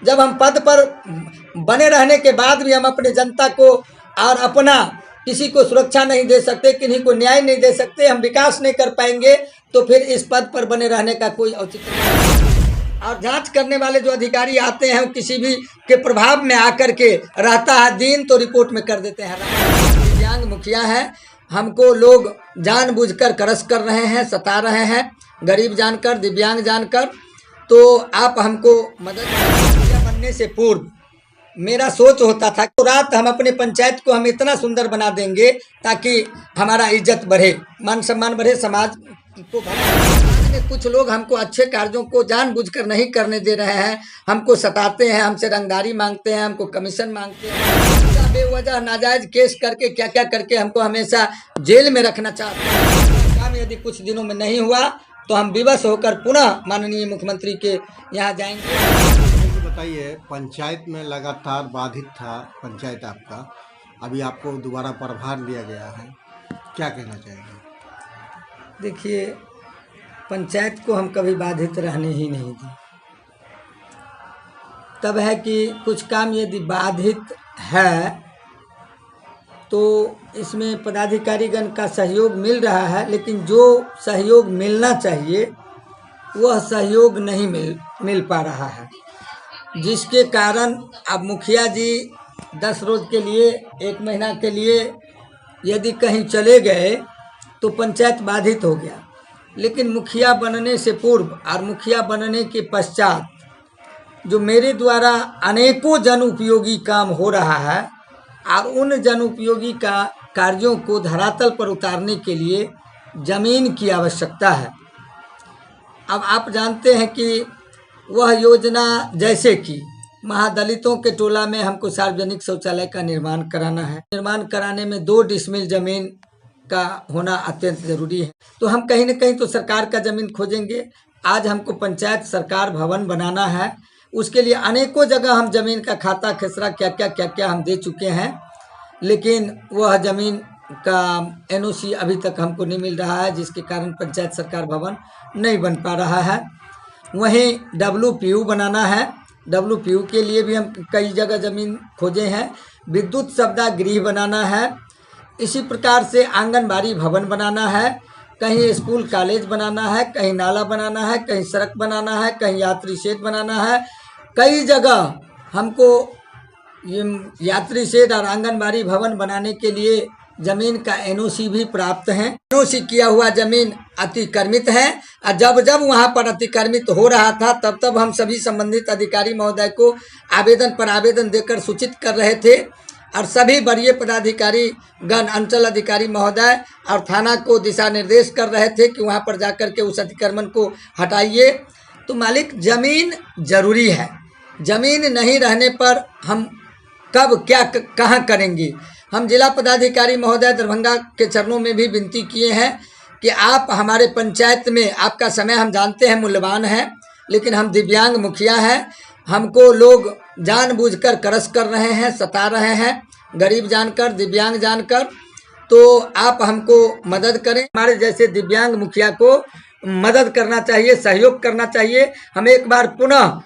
जब हम पद पर बने रहने के बाद भी हम अपने जनता को और अपना किसी को सुरक्षा नहीं दे सकते, किन्हीं को न्याय नहीं दे सकते, हम विकास नहीं कर पाएंगे, तो फिर इस पद पर बने रहने का कोई औचित्य नहीं। और जांच करने वाले जो अधिकारी आते हैं वो किसी भी के प्रभाव में आकर के रहता है दिन तो रिपोर्ट में कर देते हैं। दिव्यांग मुखिया है, हमको लोग जानबूझकर करस कर रहे हैं, सता रहे हैं, गरीब जानकर, दिव्यांग जानकर। तो आप हमको मदद बनने से पूर्व मेरा सोच होता था तो रात हम अपने पंचायत को हम इतना सुंदर बना देंगे ताकि हमारा इज्जत बढ़े, मान सम्मान बढ़े, समाज को बढ़े। कुछ लोग हमको अच्छे कार्यों को जानबूझकर नहीं करने दे रहे हैं, हमको सताते हैं, हमसे रंगदारी मांगते हैं, हमको कमीशन मांगते हैं, बेवजह नाजायज केस करके क्या क्या करके हमको हमेशा जेल में रखना चाहते हैं। काम यदि कुछ दिनों में नहीं हुआ तो हम विवश होकर पुनः माननीय मुख्यमंत्री के यहाँ जाएंगे। बताइए, पंचायत में लगातार बाधित था पंचायत आपका, अभी आपको दोबारा प्रभार दिया गया है, क्या कहना चाहेंगे? देखिए, पंचायत को हम कभी बाधित रहने ही नहीं दी। तब है कि कुछ काम यदि बाधित है तो इसमें पदाधिकारीगण का सहयोग मिल रहा है, लेकिन जो सहयोग मिलना चाहिए वह सहयोग नहीं मिल पा रहा है, जिसके कारण अब मुखिया जी 10 रोज के लिए, 1 महीना के लिए यदि कहीं चले गए तो पंचायत बाधित हो गया। लेकिन मुखिया बनने से पूर्व और मुखिया बनने के पश्चात जो मेरे द्वारा अनेकों जन उपयोगी काम हो रहा है और उन जन उपयोगी कार्यों को धरातल पर उतारने के लिए जमीन की आवश्यकता है। अब आप जानते हैं कि वह योजना जैसे कि महादलितों के टोला में हमको सार्वजनिक शौचालय का निर्माण कराना है, निर्माण कराने में 2 डिसमिल जमीन का होना अत्यंत जरूरी है। तो हम कहीं न कहीं तो सरकार का जमीन खोजेंगे। आज हमको पंचायत सरकार भवन बनाना है, उसके लिए अनेकों जगह हम जमीन का खाता खेसरा क्या क्या हम दे चुके हैं, लेकिन वह जमीन का एनओसी अभी तक हमको नहीं मिल रहा है, जिसके कारण पंचायत सरकार भवन नहीं बन पा रहा है। वहीं WPU बनाना है, WPU के लिए भी हम कई जगह ज़मीन खोजे हैं। विद्युत सुविधा गृह बनाना है, इसी प्रकार से आंगनबाड़ी भवन बनाना है, कहीं स्कूल कॉलेज बनाना है, कहीं नाला बनाना है, कहीं सड़क बनाना है, कहीं यात्री शेड बनाना है। कई जगह हमको यात्री शेड और आंगनबाड़ी भवन बनाने के लिए जमीन का एनओसी भी प्राप्त है। एनओसी किया हुआ जमीन अतिक्रमित है और जब जब वहां पर अतिक्रमित हो रहा था तब हम सभी संबंधित अधिकारी महोदय को आवेदन पर आवेदन देकर सूचित कर रहे थे और सभी वरीय पदाधिकारी गण, अंचल अधिकारी महोदय और थाना को दिशा निर्देश कर रहे थे कि वहां पर जाकर के उस अतिक्रमण को हटाइए। तो मालिक, जमीन जरूरी है, जमीन नहीं रहने पर हम कब क्या कहाँ करेंगे। हम जिला पदाधिकारी महोदय दरभंगा के चरणों में भी विनती किए हैं कि आप हमारे पंचायत में, आपका समय हम जानते हैं मूल्यवान है, लेकिन हम दिव्यांग मुखिया हैं, हमको लोग जानबूझकर करस कर रहे हैं, सता रहे हैं, गरीब जानकर, दिव्यांग जानकर। तो आप हमको मदद करें, हमारे जैसे दिव्यांग मुखिया को मदद करना चाहिए, सहयोग करना चाहिए। हम एक बार पुनः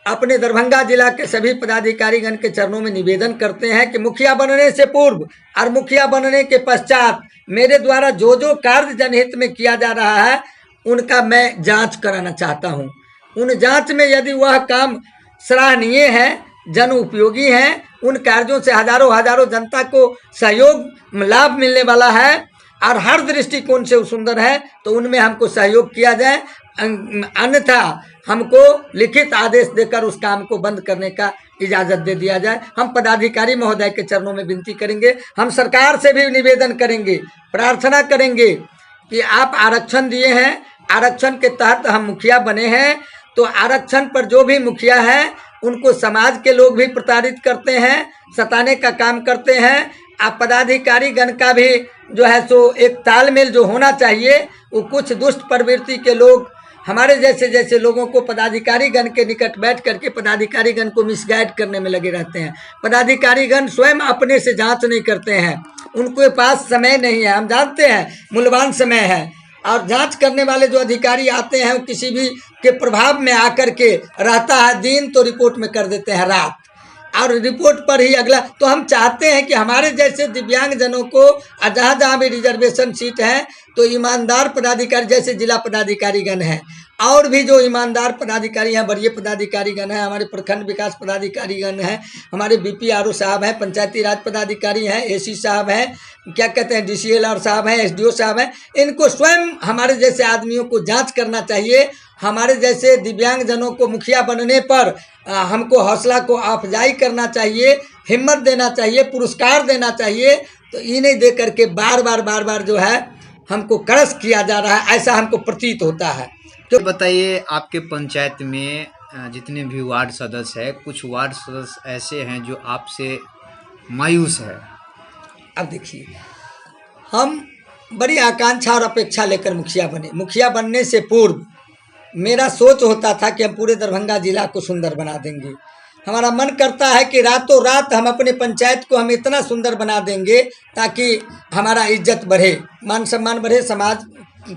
अपने दरभंगा जिला के सभी पदाधिकारीगण के चरणों में निवेदन करते हैं कि मुखिया बनने से पूर्व और मुखिया बनने के पश्चात मेरे द्वारा जो जो कार्य जनहित में किया जा रहा है उनका मैं जांच कराना चाहता हूं। उन जांच में यदि वह काम सराहनीय है, जन उपयोगी हैं, उन कार्यों से हजारों जनता को सहयोग लाभ मिलने वाला है और हर दृष्टिकोण से सुंदर है, तो उनमें हमको सहयोग किया जाए। अन्यथा हमको लिखित आदेश देकर उस काम को बंद करने का इजाज़त दे दिया जाए। हम पदाधिकारी महोदय के चरणों में विनती करेंगे, हम सरकार से भी निवेदन करेंगे, प्रार्थना करेंगे कि आप आरक्षण दिए हैं, आरक्षण के तहत हम मुखिया बने हैं, तो आरक्षण पर जो भी मुखिया है उनको समाज के लोग भी प्रताड़ित करते हैं, सताने का काम करते हैं। आप पदाधिकारी गण का भी जो है सो एक तालमेल जो होना चाहिए, वो कुछ दुष्ट प्रवृत्ति के लोग हमारे जैसे लोगों को पदाधिकारी गण के निकट बैठ करके पदाधिकारी गण को मिसगाइड करने में लगे रहते हैं। पदाधिकारी गण स्वयं अपने से जांच नहीं करते हैं, उनके पास समय नहीं है, हम जानते हैं मूल्यवान समय है, और जांच करने वाले जो अधिकारी आते हैं वो किसी भी के प्रभाव में आकर के रहता है दिन तो रिपोर्ट में कर देते हैं रात, और रिपोर्ट पर ही अगला। तो हम चाहते हैं कि हमारे जैसे दिव्यांग जनों को जहाँ जहाँ भी रिजर्वेशन सीट है तो ईमानदार पदाधिकारी जैसे जिला पदाधिकारीगण हैं और भी जो ईमानदार पदाधिकारी हैं, वरीय पदाधिकारीगण हैं, हमारे प्रखंड विकास पदाधिकारीगण हैं, हमारे बीपीआरओ साहब हैं, पंचायती राज पदाधिकारी हैं, एसी साहब हैं, क्या कहते हैं डीसीएलआर साहब हैं, एसडीओ साहब हैं, इनको स्वयं हमारे जैसे आदमियों को जांच करना चाहिए। हमारे जैसे दिव्यांग जनों को मुखिया बनने पर हमको हौसला को अफजाई करना चाहिए, हिम्मत देना चाहिए, पुरस्कार देना चाहिए। तो इन्हें दे करके बार बार जो है हमको कड़स किया जा रहा है, ऐसा हमको प्रतीत होता है। तो बताइए, आपके पंचायत में जितने भी वार्ड सदस्य हैं, कुछ वार्ड सदस्य ऐसे हैं जो आपसे मायूस है। अब देखिए, हम बड़ी आकांक्षा और अपेक्षा लेकर मुखिया बने। मुखिया बनने से पूर्व मेरा सोच होता था कि हम पूरे दरभंगा जिला को सुंदर बना देंगे। हमारा मन करता है कि रातों रात हम अपने पंचायत को हम इतना सुंदर बना देंगे ताकि हमारा इज्जत बढ़े, मान सम्मान बढ़े, समाज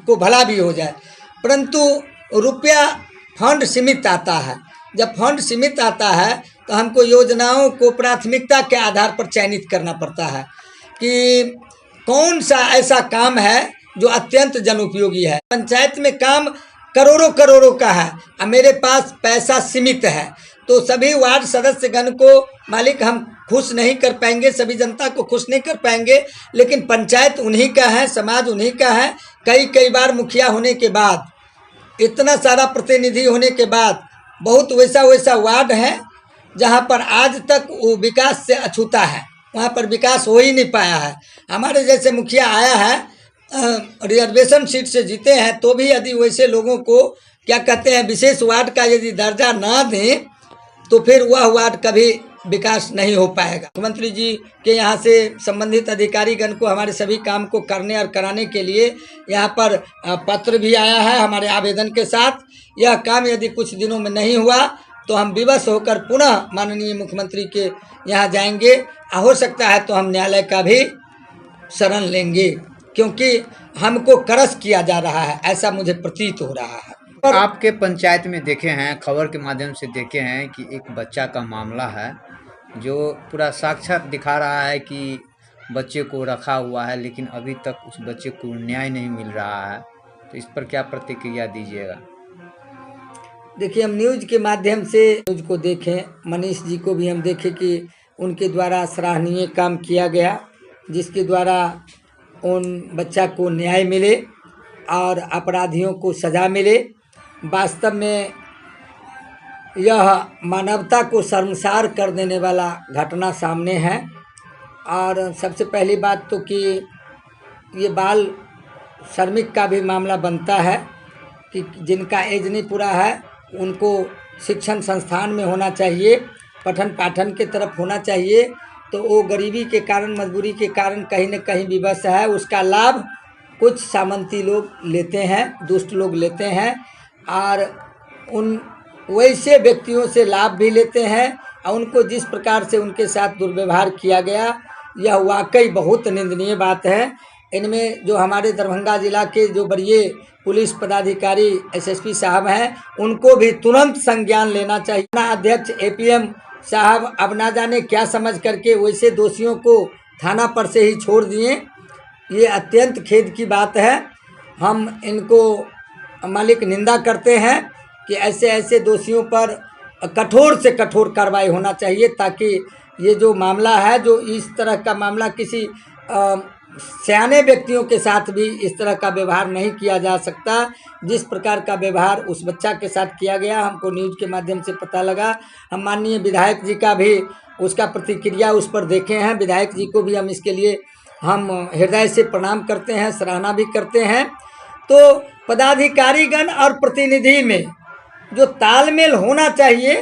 को भला भी हो जाए। परंतु रुपया फंड सीमित आता है। जब फंड सीमित आता है तो हमको योजनाओं को प्राथमिकता के आधार पर चयनित करना पड़ता है कि कौन सा ऐसा काम है जो अत्यंत जनोपयोगी है। पंचायत में काम करोड़ों का है और मेरे पास पैसा सीमित है, तो सभी वार्ड सदस्यगण को मालिक हम खुश नहीं कर पाएंगे, सभी जनता को खुश नहीं कर पाएंगे। लेकिन पंचायत उन्हीं का है, समाज उन्हीं का है। कई बार मुखिया होने के बाद, इतना सारा प्रतिनिधि होने के बाद, बहुत वैसा वार्ड है जहां पर आज तक वो विकास से अछूता है, वहां पर विकास हो ही नहीं पाया है। हमारे जैसे मुखिया आया है, रिजर्वेशन सीट से जीते हैं, तो भी यदि वैसे लोगों को क्या कहते हैं विशेष वार्ड का यदि दर्जा ना दें तो फिर वह वार्ड कभी विकास नहीं हो पाएगा। मुख्यमंत्री जी के यहाँ से संबंधित अधिकारीगण को हमारे सभी काम को करने और कराने के लिए यहाँ पर पत्र भी आया है हमारे आवेदन के साथ। यह काम यदि कुछ दिनों में नहीं हुआ तो हम विवश होकर पुनः माननीय मुख्यमंत्री के यहाँ जाएंगे। हो सकता है तो हम न्यायालय का भी शरण लेंगे, क्योंकि हमको करस किया जा रहा है, ऐसा मुझे प्रतीत हो रहा है। आपके पंचायत में देखे हैं, खबर के माध्यम से देखे हैं कि एक बच्चा का मामला है जो पूरा साक्षात दिखा रहा है कि बच्चे को रखा हुआ है, लेकिन अभी तक उस बच्चे को न्याय नहीं मिल रहा है। तो इस पर क्या प्रतिक्रिया दीजिएगा? देखिए, हम न्यूज़ के माध्यम से न्यूज़ को देखें, मनीष जी को भी हम देखें कि उनके द्वारा सराहनीय काम किया गया, जिसके द्वारा उन बच्चा को न्याय मिले और अपराधियों को सज़ा मिले। वास्तव में यह मानवता को शर्मसार कर देने वाला घटना सामने है। और सबसे पहली बात तो कि ये बाल श्रमिक का भी मामला बनता है कि जिनका एज नहीं पूरा है उनको शिक्षण संस्थान में होना चाहिए, पठन पाठन के तरफ होना चाहिए। तो वो गरीबी के कारण, मजबूरी के कारण कहीं न कहीं विवश है। उसका लाभ कुछ सामंती लोग लेते हैं, दुष्ट लोग लेते हैं और उन वैसे व्यक्तियों से लाभ भी लेते हैं। और उनको जिस प्रकार से उनके साथ दुर्व्यवहार किया गया, यह वाकई बहुत निंदनीय बात है। इनमें जो हमारे दरभंगा जिला के जो वरीय पुलिस पदाधिकारी एसएसपी साहब हैं, उनको भी तुरंत संज्ञान लेना चाहिए। अध्यक्ष एपीएम साहब अब ना जाने क्या समझ करके वैसे दोषियों को थाना पर से ही छोड़ दिए। ये अत्यंत खेद की बात है। हम इनको मालिक निंदा करते हैं कि ऐसे दोषियों पर कठोर से कठोर कार्रवाई होना चाहिए, ताकि ये जो मामला है, जो इस तरह का मामला किसी सयाने व्यक्तियों के साथ भी इस तरह का व्यवहार नहीं किया जा सकता। जिस प्रकार का व्यवहार उस बच्चा के साथ किया गया, हमको न्यूज़ के माध्यम से पता लगा। हम माननीय विधायक जी का भी उसका प्रतिक्रिया उस पर देखे हैं। विधायक जी को भी हम इसके लिए हम हृदय से प्रणाम करते हैं, सराहना भी करते हैं। तो पदाधिकारीगण और प्रतिनिधि में जो तालमेल होना चाहिए,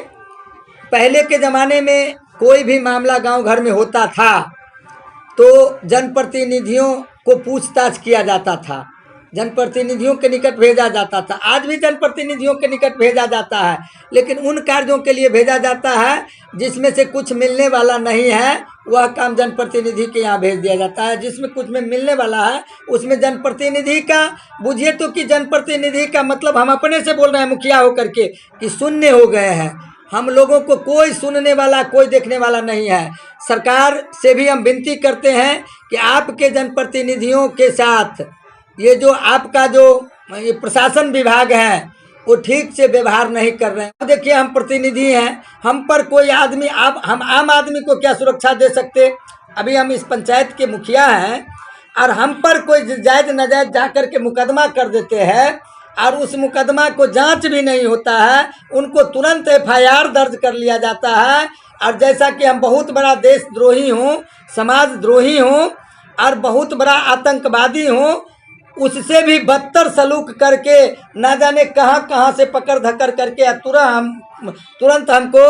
पहले के ज़माने में कोई भी मामला गांव घर में होता था तो जनप्रतिनिधियों को पूछताछ किया जाता था, जनप्रतिनिधियों के निकट भेजा जाता था। आज भी जनप्रतिनिधियों के निकट भेजा जाता है, लेकिन उन कार्यों के लिए भेजा जाता है जिसमें से कुछ मिलने वाला नहीं है, वह काम जनप्रतिनिधि के यहाँ भेज दिया जाता है। जिसमें कुछ में मिलने वाला है उसमें जनप्रतिनिधि का बुझिए तो कि जनप्रतिनिधि का मतलब हम अपने से बोल रहे हैं मुखिया होकर के कि शून्य हो गए हैं। हम लोगों को कोई सुनने वाला कोई देखने वाला नहीं है। सरकार से भी हम विनती करते हैं कि आपके जनप्रतिनिधियों के साथ ये जो आपका जो ये प्रशासन विभाग है वो ठीक से व्यवहार नहीं कर रहे हैं। अब देखिए हम प्रतिनिधि हैं, हम पर कोई आदमी हम आम आदमी को क्या सुरक्षा दे सकते। अभी हम इस पंचायत के मुखिया हैं और हम पर कोई जायज नाजायज जा कर के मुकदमा कर देते हैं और उस मुकदमा को जांच भी नहीं होता है, उनको तुरंत FIR दर्ज कर लिया जाता है। और जैसा कि हम बहुत बड़ा देशद्रोही हूँ, समाजद्रोही हूँ और बहुत बड़ा आतंकवादी हूँ, उससे भी बदतर सलूक करके ना जाने कहाँ कहाँ से पकड़ धक्कर करके तुरंत हमको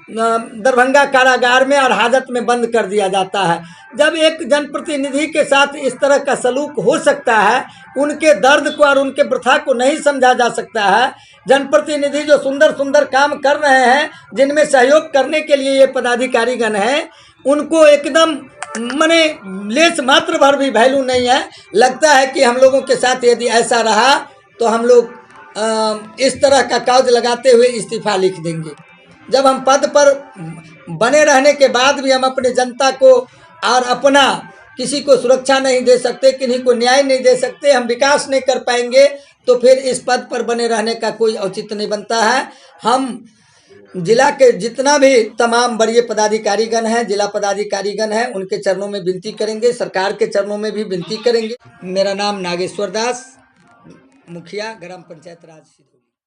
दरभंगा कारागार में और हाजत में बंद कर दिया जाता है। जब एक जनप्रतिनिधि के साथ इस तरह का सलूक हो सकता है, उनके दर्द को और उनके वृथा को नहीं समझा जा सकता है। जनप्रतिनिधि जो सुंदर सुंदर काम कर रहे हैं, जिनमें सहयोग करने के लिए ये पदाधिकारीगण हैं, उनको एकदम मने लेस मात्र भर भी वैल्यू नहीं है। लगता है कि हम लोगों के साथ यदि ऐसा रहा तो हम लोग इस तरह का कागज लगाते हुए इस्तीफा लिख देंगे। जब हम पद पर बने रहने के बाद भी हम अपने जनता को और अपना किसी को सुरक्षा नहीं दे सकते, किन्हीं को न्याय नहीं दे सकते, हम विकास नहीं कर पाएंगे, तो फिर इस पद पर बने रहने का कोई औचित्य नहीं बनता है। हम जिला के जितना भी तमाम वरीय पदाधिकारीगण हैं, जिला पदाधिकारीगण हैं, उनके चरणों में विनती करेंगे, सरकार के चरणों में भी विनती करेंगे। मेरा नाम नागेश्वर दास, मुखिया ग्राम पंचायत राज।